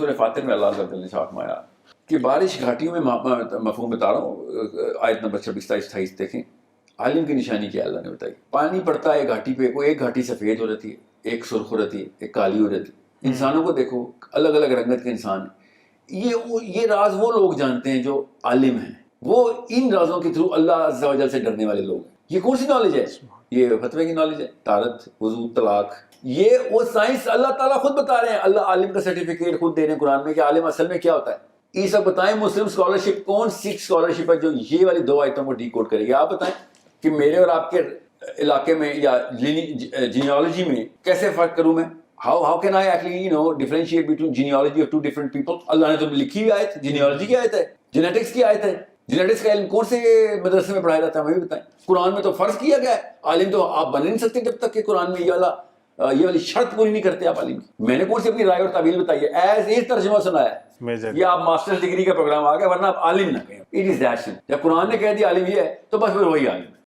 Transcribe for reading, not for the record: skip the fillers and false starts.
سورہ فاتر میں اللہ عز و جل نے فرمایا کہ بارش گھاٹیوں میں مفہوم بتا رہا ہوں، آیت نمبر 26-27 دیکھیں، عالم کی نشانی کیا اللہ نے بتائی. پانی پڑتا ہے گھاٹی پہ، کوئی ایک گھاٹی سفید ہو رہتی ہے، ایک سرخ ہو رہتی ہے، ایک کالی ہو رہتی ہے. انسانوں کو دیکھو، الگ الگ رنگت کے انسان. یہ راز وہ لوگ جانتے ہیں جو عالم ہیں، وہ ان رازوں کے تھرو اللہ عز و جل سے ڈرنے والے لوگ ہیں. یہ کون سی نالج ہے؟ یہ فتوے کی نالج ہے، طہارت، وضو، طلاق. یہ وہ سائنس اللہ تعالیٰ خود بتا رہے ہیں. اللہ عالم کا سرٹیفکیٹ خود دے رہے ہیں قرآن میں کہ عالم اصل میں کیا ہوتا ہے. یہ سب بتائیں. مسلم اسکالرشپ کون سی اسکالرشپ ہے جو یہ والی 2 آیتوں کو ڈی کوڈ کرے گی؟ آپ بتائیں کہ میرے اور آپ کے علاقے میں یا جینیالوجی میں کیسے فرق کروں میں؟ How can I actually differentiate between genealogy of 2 different people? اللہ نے تو لکھی ہوئی آیت جینیالوجی کی آیت ہے، جینیٹکس کی آیت ہے. جینیٹکس کا علم کون سے مدرسے میں پڑھایا جاتا ہے ہمیں بھی بتائیں. قرآن میں تو فرض کیا گیا ہے. عالم تو آپ بن نہیں سکتے جب تک کہ قرآن میں یہ والی شرط پوری نہیں کرتے آپ عالم کی. میں نے کون سی اپنی رائے اور تعویل بتائی ہے؟ ایز از ترجمہ سنایا ہے. یہ آپ ماسٹر ڈگری کا پروگرام آ گیا، ورنہ آپ عالم نہ کہیں. It is that simple. جب قرآن نے کہہ دیا عالم یہ ہے تو بس پھر وہی عالم ہے.